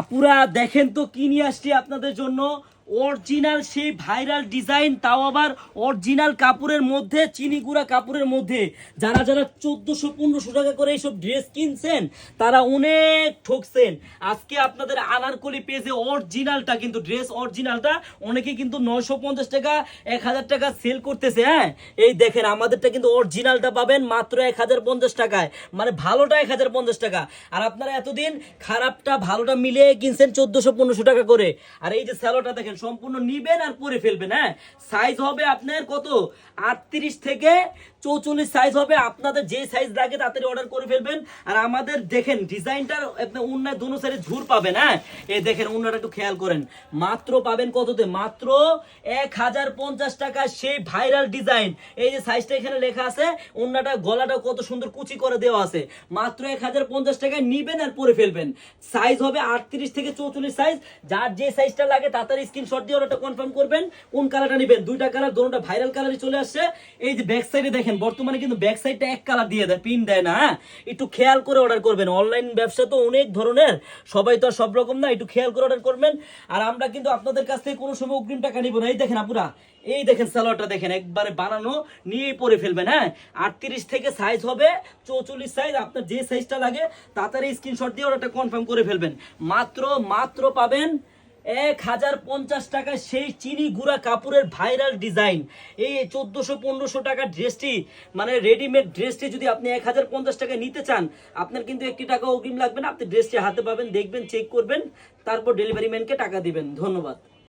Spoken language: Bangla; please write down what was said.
আপুরা দেখেন তো কি নিয়ে আসছি আপনাদের জন্য। অরিজিনাল সেই ভাইরাল ডিজাইন, তাও আবার অরিজিনাল কাপড়ের মধ্যে, চিনি গুঁড়া কাপড়ের মধ্যে। যারা যারা 1400-1500 টাকা করে এইসব ড্রেস কিনছেন তারা অনেক ঠকছেন। আজকে আপনাদের আনারকলি পেজে অরিজিনালটা, কিন্তু ড্রেস অরিজিনালটা অনেকে কিন্তু 950 টাকা 1000 টাকা সেল করতেছে। হ্যাঁ, এই দেখেন আমাদেরটা কিন্তু অরিজিনালটা পাবেন মাত্র 1050 টাকায়, মানে ভালোটা 1050 টাকা। আর আপনারা এতদিন খারাপটা ভালোটা মিলিয়ে কিনছেন 1400-1500 টাকা করে। আর এই যে স্যালোটা দেখেন, সম্পূর্ণ নিবেন আর পরে ফেলবেন। হ্যাঁ, সাইজ হবে আপনার কত, 38 থেকে 44 সাইজ হবে। আপনাদের যে সাইজ লাগে তাড়াতাড়ি অর্ডার করে ফেলবেন। আর আমাদের দেখেন ডিজাইনটার আপনি উন্নায় দোনো সাইডে ঝুর পাবেন। হ্যাঁ, এই দেখেন উন্নাটা একটু খেয়াল করেন, মাত্র পাবেন কততে, মাত্র 1050 টাকা সেই ভাইরাল ডিজাইন। এই যে সাইজটা এখানে লেখা আছে, উন্নাটা গলাটা কত সুন্দর কুচি করে দেওয়া আছে, মাত্র 1050 টাকায় নিবেন আর পরে ফেলবেন। সাইজ হবে 38 থেকে 44 সাইজ। যার যে সাইজটা লাগে তাড়াতাড়ি স্ক্রিনশট দিয়ে ওটা কনফার্ম করবেন কোন কালারটা নেবেন। দুইটা কালার, দুটোটা ভাইরাল কালারই চলে আসছে। এই যে ব্যাক সাইডে দেখেন, বর্তমানে কিন্তু ব্যাক সাইডটা এক কালার দিয়ে দেয়, পিন দেয় না। হ্যাঁ, একটু খেয়াল করে অর্ডার করবেন। অনলাইন ব্যবসা তো অনেক ধরনের, সবাই তো আর সব রকম না, একটু খেয়াল করে অর্ডার করবেন। আর আমরা কিন্তু আপনাদের কাছ থেকে কোনো সময় অগ্রিম টাকা নিব না। এই দেখেন আপুরা, এই দেখেন সালোয়ারটা দেখেন, একবারে বানানো নিয়ে পরে ফেলবেন। হ্যাঁ, 38 থেকে সাইজ হবে 44 সাইজ। আপনার যে সাইজটা লাগে তাড়াতাড়ি স্ক্রিনশট দিয়ে ওটা কনফার্ম করে ফেলবেন। মাত্র পাবেন 1050 টাকায় সেই চিনি গুঁড়া কাপড়ের ভাইরাল ডিজাইন। এই 1400-1500 টাকার ড্রেসটি, মানে রেডিমেড ড্রেসটি যদি আপনি 1050 টাকায় নিতে চান, আপনার কিন্তু 1 টাকা অগ্রিম লাগবে না। আপনি ড্রেসটি হাতে পাবেন, দেখবেন, চেক করবেন, তারপর ডেলিভারি ম্যানকে টাকা দিবেন। ধন্যবাদ।